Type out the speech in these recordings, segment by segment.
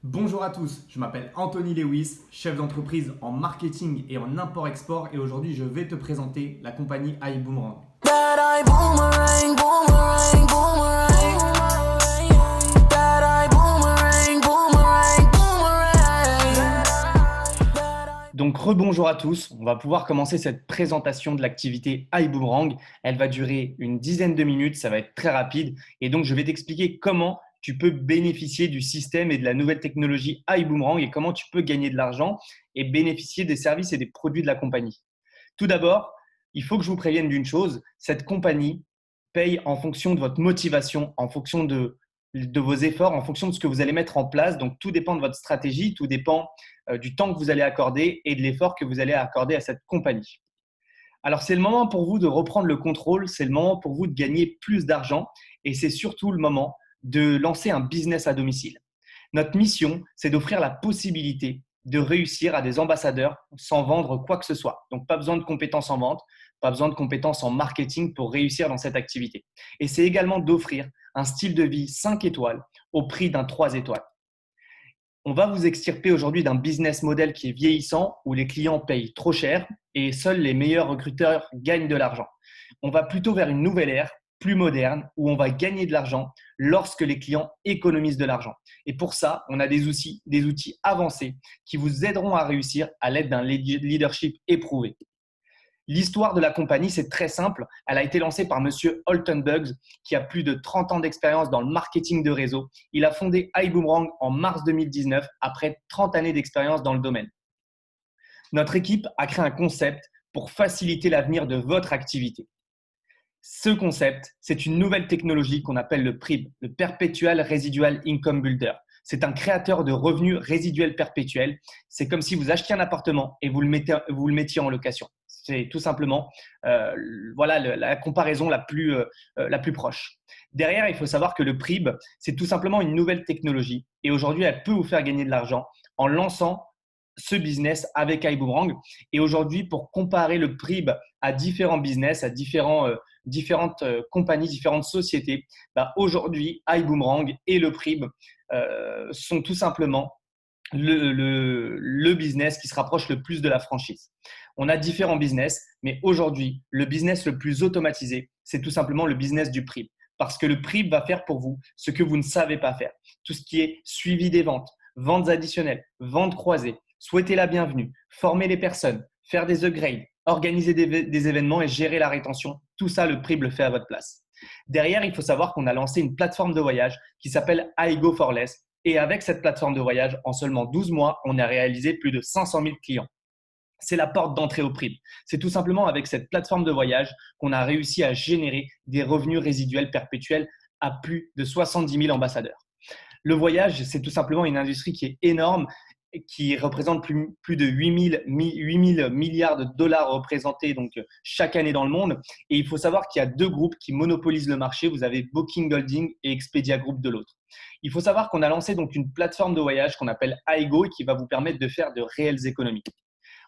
Bonjour à tous, je m'appelle Anthony Lewis, chef d'entreprise en marketing et en import-export et aujourd'hui je vais te présenter la compagnie iBoomerang. That I boomerang, boomerang, boomerang. That I boomerang, boomerang, boomerang. Donc rebonjour à tous, on va pouvoir commencer cette présentation de l'activité iBoomerang. Elle va durer une dizaine de minutes, ça va être très rapide et donc je vais t'expliquer comment tu peux bénéficier du système et de la nouvelle technologie iBoomerang et comment tu peux gagner de l'argent et bénéficier des services et des produits de la compagnie. Tout d'abord, il faut que je vous prévienne d'une chose, cette compagnie paye en fonction de votre motivation, en fonction de vos efforts, en fonction de ce que vous allez mettre en place. Donc, tout dépend de votre stratégie, tout dépend du temps que vous allez accorder et de l'effort que vous allez accorder à cette compagnie. Alors, c'est le moment pour vous de reprendre le contrôle, c'est le moment pour vous de gagner plus d'argent et c'est surtout le moment de lancer un business à domicile. Notre mission, c'est d'offrir la possibilité de réussir à des ambassadeurs sans vendre quoi que ce soit. Donc, pas besoin de compétences en vente, pas besoin de compétences en marketing pour réussir dans cette activité. Et c'est également d'offrir un style de vie 5 étoiles au prix d'un 3 étoiles. On va vous extirper aujourd'hui d'un business model qui est vieillissant, où les clients payent trop cher et seuls les meilleurs recruteurs gagnent de l'argent. On va plutôt vers une nouvelle ère, plus moderne, où on va gagner de l'argent lorsque les clients économisent de l'argent. Et pour ça, on a des outils avancés qui vous aideront à réussir à l'aide d'un leadership éprouvé. L'histoire de la compagnie, c'est très simple. Elle a été lancée par Monsieur Holton Buggs, qui a plus de 30 ans d'expérience dans le marketing de réseau. Il a fondé iBoomerang en mars 2019, après 30 années d'expérience dans le domaine. Notre équipe a créé un concept pour faciliter l'avenir de votre activité. Ce concept, c'est une nouvelle technologie qu'on appelle le PRIB, le Perpetual Residual Income Builder. C'est un créateur de revenus résiduels perpétuels. C'est comme si vous achetiez un appartement et vous le mettiez en location. C'est tout simplement la comparaison la plus proche. Derrière, il faut savoir que le PRIB, c'est tout simplement une nouvelle technologie et aujourd'hui, elle peut vous faire gagner de l'argent en lançant ce business avec iBoomerang. Et aujourd'hui, pour comparer le PRIB à différents business, à différentes compagnies, différentes sociétés, aujourd'hui, iBoomerang et le PRIB sont tout simplement le business qui se rapproche le plus de la franchise. On a différents business, mais aujourd'hui, le business le plus automatisé, c'est tout simplement le business du PRIB. Parce que le PRIB va faire pour vous ce que vous ne savez pas faire. Tout ce qui est suivi des ventes, ventes additionnelles, ventes croisées, souhaiter la bienvenue, former les personnes, faire des upgrades, organiser des événements et gérer la rétention. Tout ça, le PRIB le fait à votre place. Derrière, il faut savoir qu'on a lancé une plateforme de voyage qui s'appelle iGo for Less. Et avec cette plateforme de voyage, en seulement 12 mois, on a réalisé plus de 500 000 clients. C'est la porte d'entrée au PRIB. C'est tout simplement avec cette plateforme de voyage qu'on a réussi à générer des revenus résiduels perpétuels à plus de 70 000 ambassadeurs. Le voyage, c'est tout simplement une industrie qui est énorme, qui représente plus de 8 000 milliards de dollars représentés donc, chaque année dans le monde. Et il faut savoir qu'il y a deux groupes qui monopolisent le marché. Vous avez Booking Holdings et Expedia Group de l'autre. Il faut savoir qu'on a lancé donc une plateforme de voyage qu'on appelle iGo et qui va vous permettre de faire de réelles économies.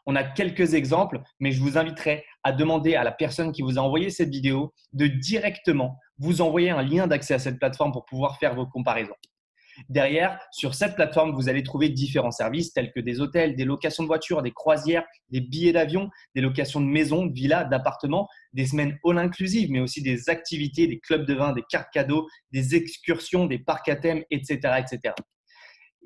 On a quelques exemples, mais je vous inviterai à demander à la personne qui vous a envoyé cette vidéo de directement vous envoyer un lien d'accès à cette plateforme pour pouvoir faire vos comparaisons. Derrière, sur cette plateforme, vous allez trouver différents services tels que des hôtels, des locations de voitures, des croisières, des billets d'avion, des locations de maisons, de villas, d'appartements, des semaines all inclusive, mais aussi des activités, des clubs de vin, des cartes cadeaux, des excursions, des parcs à thème, etc., etc.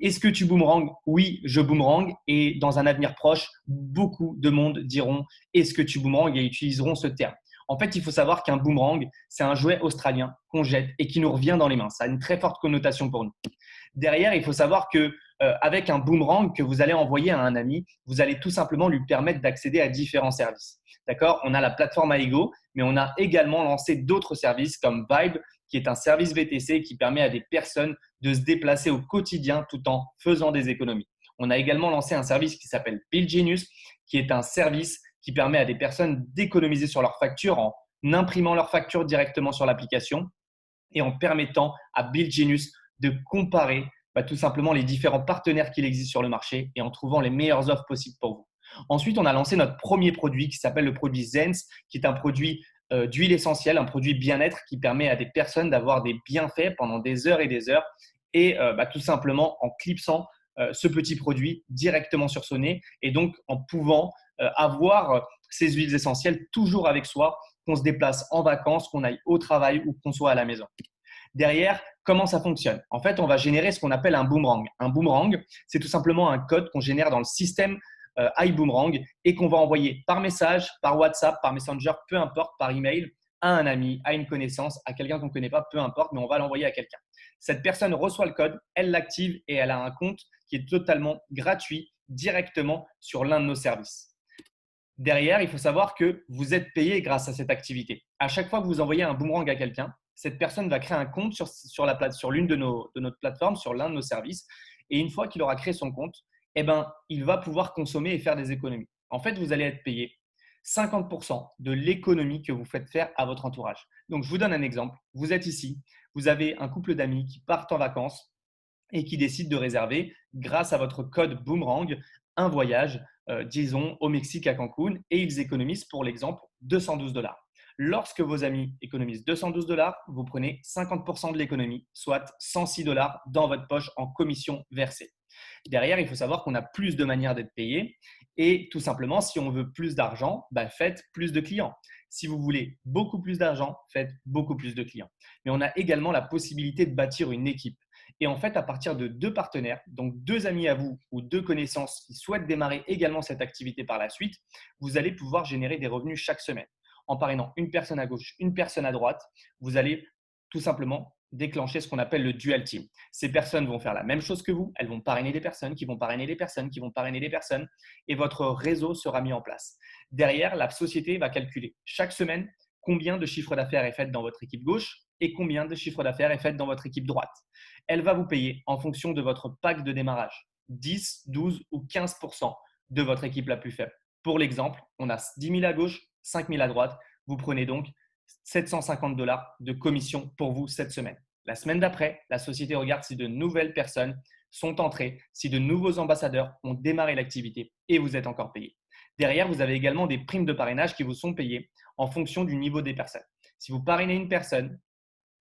Est-ce que tu boomerangs? Oui, je boomerang. Et dans un avenir proche, beaucoup de monde diront est-ce que tu boomerangs et utiliseront ce terme. En fait, il faut savoir qu'un boomerang, c'est un jouet australien qu'on jette et qui nous revient dans les mains. Ça a une très forte connotation pour nous. Derrière, il faut savoir que avec un boomerang que vous allez envoyer à un ami, vous allez tout simplement lui permettre d'accéder à différents services. D'accord? On a la plateforme iGo, mais on a également lancé d'autres services comme Vibe, qui est un service VTC qui permet à des personnes de se déplacer au quotidien tout en faisant des économies. On a également lancé un service qui s'appelle Bill Genius, qui est un service qui permet à des personnes d'économiser sur leurs factures en imprimant leurs factures directement sur l'application et en permettant à Bill Genius de comparer tout simplement les différents partenaires qu'il existe sur le marché et en trouvant les meilleures offres possibles pour vous. Ensuite, on a lancé notre premier produit qui s'appelle le produit Zens, qui est un produit d'huile essentielle, un produit bien-être qui permet à des personnes d'avoir des bienfaits pendant des heures et tout simplement en clipsant ce petit produit directement sur son nez et donc en pouvant avoir ces huiles essentielles toujours avec soi, qu'on se déplace en vacances, qu'on aille au travail ou qu'on soit à la maison. Derrière, comment ça fonctionne? En fait, on va générer ce qu'on appelle un boomerang. Un boomerang, c'est tout simplement un code qu'on génère dans le système iBoomerang et qu'on va envoyer par message, par WhatsApp, par Messenger, peu importe, par email, à un ami, à une connaissance, à quelqu'un qu'on ne connaît pas, peu importe, mais on va l'envoyer à quelqu'un. Cette personne reçoit le code, elle l'active et elle a un compte qui est totalement gratuit directement sur l'un de nos services. Derrière, il faut savoir que vous êtes payé grâce à cette activité. À chaque fois que vous envoyez un boomerang à quelqu'un, cette personne va créer un compte sur l'une de notre plateforme, sur l'un de nos services. Et une fois qu'il aura créé son compte, eh ben, il va pouvoir consommer et faire des économies. En fait, vous allez être payé 50% de l'économie que vous faites faire à votre entourage. Donc, je vous donne un exemple. Vous êtes ici, vous avez un couple d'amis qui partent en vacances et qui décident de réserver, grâce à votre code Boomerang, un voyage, disons, au Mexique à Cancun, et ils économisent, pour l'exemple, 212 $. Lorsque vos amis économisent 212 $, vous prenez 50% de l'économie, soit 106 $ dans votre poche en commission versée. Derrière, il faut savoir qu'on a plus de manières d'être payé et tout simplement, si on veut plus d'argent, faites plus de clients. Si vous voulez beaucoup plus d'argent, faites beaucoup plus de clients. Mais on a également la possibilité de bâtir une équipe. Et en fait, à partir de 2 partenaires, donc 2 amis à vous ou 2 connaissances qui souhaitent démarrer également cette activité par la suite, vous allez pouvoir générer des revenus chaque semaine. En parrainant une personne à gauche, une personne à droite, vous allez tout simplement déclencher ce qu'on appelle le dual team. Ces personnes vont faire la même chose que vous, elles vont parrainer des personnes, qui vont parrainer des personnes, qui vont parrainer des personnes, et votre réseau sera mis en place. Derrière, la société va calculer chaque semaine combien de chiffre d'affaires est fait dans votre équipe gauche et combien de chiffre d'affaires est fait dans votre équipe droite. Elle va vous payer en fonction de votre pack de démarrage, 10, 12 ou 15% de votre équipe la plus faible. Pour l'exemple, on a 10 000 à gauche, 5 000 à droite. Vous prenez donc 750 $ de commission pour vous cette semaine. La semaine d'après, la société regarde si de nouvelles personnes sont entrées, si de nouveaux ambassadeurs ont démarré l'activité et vous êtes encore payé. Derrière, vous avez également des primes de parrainage qui vous sont payées en fonction du niveau des personnes. Si vous parrainez une personne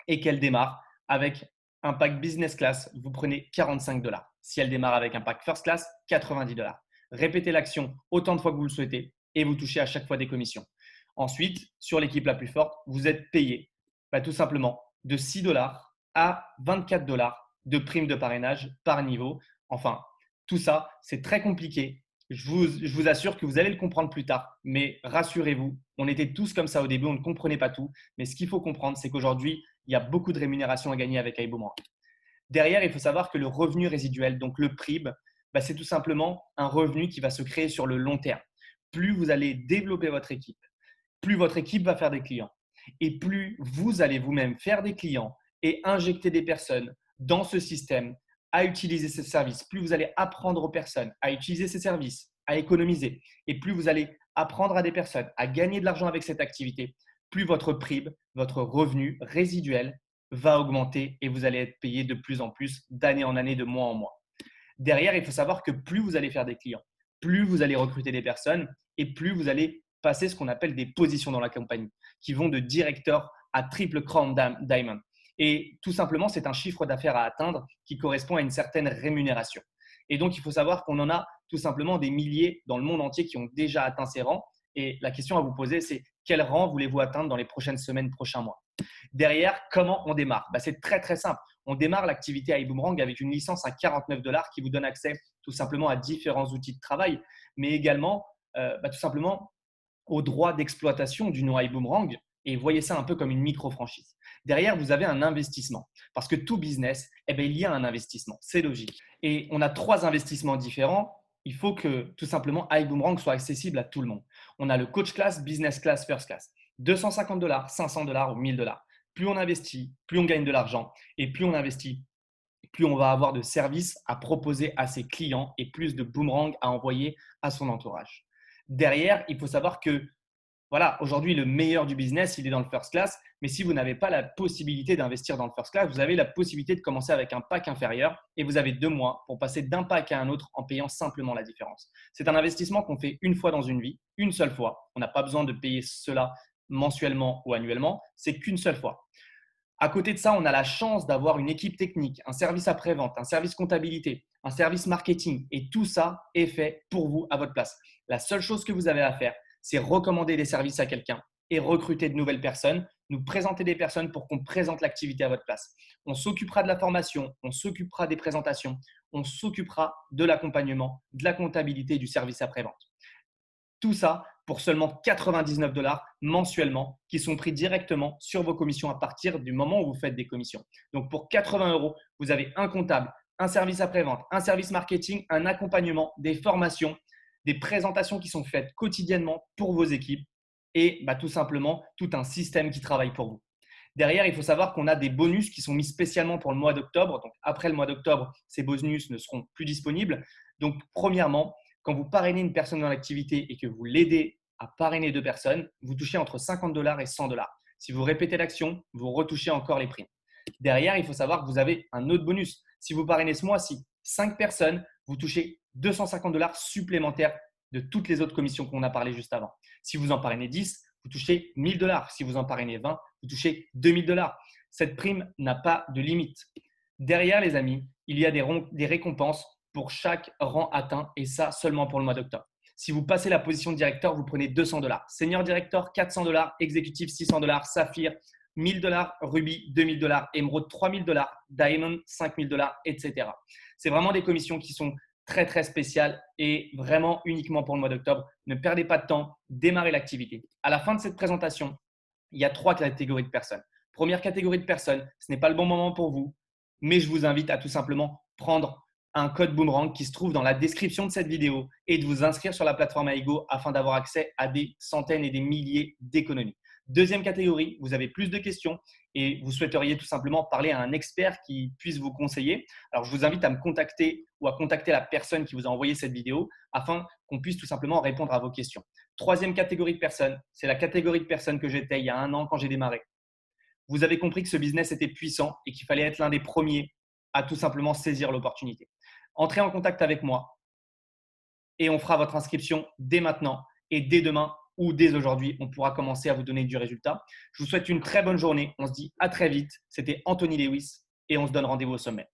et qu'elle démarre avec un pack business class, vous prenez 45 $. Si elle démarre avec un pack first class, 90 $. Répétez l'action autant de fois que vous le souhaitez et vous touchez à chaque fois des commissions. Ensuite, sur l'équipe la plus forte, vous êtes payé tout simplement de 6 $ à 24 $ de primes de parrainage par niveau. Enfin, tout ça, c'est très compliqué. Je vous assure que vous allez le comprendre plus tard, mais rassurez-vous, on était tous comme ça au début, on ne comprenait pas tout. Mais ce qu'il faut comprendre, c'est qu'aujourd'hui, il y a beaucoup de rémunération à gagner avec iBoomerang. Derrière, il faut savoir que le revenu résiduel, donc le PRIB, c'est tout simplement un revenu qui va se créer sur le long terme. Plus vous allez développer votre équipe, plus votre équipe va faire des clients et plus vous allez vous-même faire des clients et injecter des personnes dans ce système à utiliser ces services, plus vous allez apprendre aux personnes à utiliser ces services, à économiser et plus vous allez apprendre à des personnes à gagner de l'argent avec cette activité, plus votre PRIB, votre revenu résiduel va augmenter et vous allez être payé de plus en plus d'année en année, de mois en mois. Derrière, il faut savoir que plus vous allez faire des clients, plus vous allez recruter des personnes et plus vous allez passer ce qu'on appelle des positions dans la compagnie qui vont de directeur à triple crown diamond. Et tout simplement, c'est un chiffre d'affaires à atteindre qui correspond à une certaine rémunération. Et donc, il faut savoir qu'on en a tout simplement des milliers dans le monde entier qui ont déjà atteint ces rangs. Et la question à vous poser, c'est quel rang voulez-vous atteindre dans les prochaines semaines, prochains mois? Derrière, comment on démarre? C'est très, très simple. On démarre l'activité iBoomerang avec une licence à 49 $ qui vous donne accès tout simplement à différents outils de travail, mais également tout simplement au droit d'exploitation du nom iBoomerang et voyez ça un peu comme une micro-franchise. Derrière, vous avez un investissement parce que tout business, il y a un investissement, c'est logique. Et on a 3 investissements différents. Il faut que tout simplement iBoomerang soit accessible à tout le monde. On a le coach class, business class, first class. 250 $, 500 $ ou 1000 $. Plus on investit, plus on gagne de l'argent et plus on investit, plus on va avoir de services à proposer à ses clients et plus de boomerang à envoyer à son entourage. Derrière, il faut savoir que voilà, aujourd'hui, le meilleur du business, il est dans le first class. Mais si vous n'avez pas la possibilité d'investir dans le first class, vous avez la possibilité de commencer avec un pack inférieur et vous avez 2 mois pour passer d'un pack à un autre en payant simplement la différence. C'est un investissement qu'on fait une fois dans une vie, une seule fois. On n'a pas besoin de payer cela mensuellement ou annuellement. C'est qu'une seule fois. À côté de ça, on a la chance d'avoir une équipe technique, un service après-vente, un service comptabilité, un service marketing. Et tout ça est fait pour vous à votre place. La seule chose que vous avez à faire, c'est recommander des services à quelqu'un et recruter de nouvelles personnes, nous présenter des personnes pour qu'on présente l'activité à votre place. On s'occupera de la formation, on s'occupera des présentations, on s'occupera de l'accompagnement, de la comptabilité et du service après-vente. Tout ça pour seulement 99 dollars mensuellement qui sont pris directement sur vos commissions à partir du moment où vous faites des commissions. Donc pour 80 euros, vous avez un comptable, un service après-vente, un service marketing, un accompagnement, des formations, des présentations qui sont faites quotidiennement pour vos équipes et tout simplement tout un système qui travaille pour vous. Derrière, il faut savoir qu'on a des bonus qui sont mis spécialement pour le mois d'octobre. Donc, après le mois d'octobre, ces bonus ne seront plus disponibles. Donc, premièrement, quand vous parrainez une personne dans l'activité et que vous l'aidez à parrainer deux personnes, vous touchez entre 50 dollars et 100 dollars. Si vous répétez l'action, vous retouchez encore les primes. Derrière, il faut savoir que vous avez un autre bonus. Si vous parrainez ce mois-ci 5 personnes, vous touchez 250 dollars supplémentaires de toutes les autres commissions qu'on a parlé juste avant. Si vous en parrainez 10, vous touchez 1000 dollars. Si vous en parrainez 20, vous touchez 2000 dollars. Cette prime n'a pas de limite. Derrière, les amis, il y a des récompenses pour chaque rang atteint et ça seulement pour le mois d'octobre. Si vous passez la position de directeur, vous prenez 200 dollars. Senior directeur, 400 dollars. Exécutif, 600 dollars. Saphir, 1000 dollars. Ruby, 2000 dollars. Émeraude, 3000 dollars. Diamond, 5000 dollars, etc. C'est vraiment des commissions qui sont très, très spéciales et vraiment uniquement pour le mois d'octobre. Ne perdez pas de temps, démarrez l'activité. À la fin de cette présentation, il y a 3 catégories de personnes. Première catégorie de personnes, ce n'est pas le bon moment pour vous, mais je vous invite à tout simplement prendre un code Boomerang qui se trouve dans la description de cette vidéo et de vous inscrire sur la plateforme Aigo afin d'avoir accès à des centaines et des milliers d'économies. Deuxième catégorie, vous avez plus de questions et vous souhaiteriez tout simplement parler à un expert qui puisse vous conseiller. Alors, je vous invite à me contacter ou à contacter la personne qui vous a envoyé cette vidéo afin qu'on puisse tout simplement répondre à vos questions. Troisième catégorie de personnes, c'est la catégorie de personnes que j'étais il y a 1 an quand j'ai démarré. Vous avez compris que ce business était puissant et qu'il fallait être l'un des premiers à tout simplement saisir l'opportunité. Entrez en contact avec moi et on fera votre inscription dès maintenant et dès demain ou dès aujourd'hui, on pourra commencer à vous donner du résultat. Je vous souhaite une très bonne journée. On se dit à très vite. C'était Anthony Lewis et on se donne rendez-vous au sommet.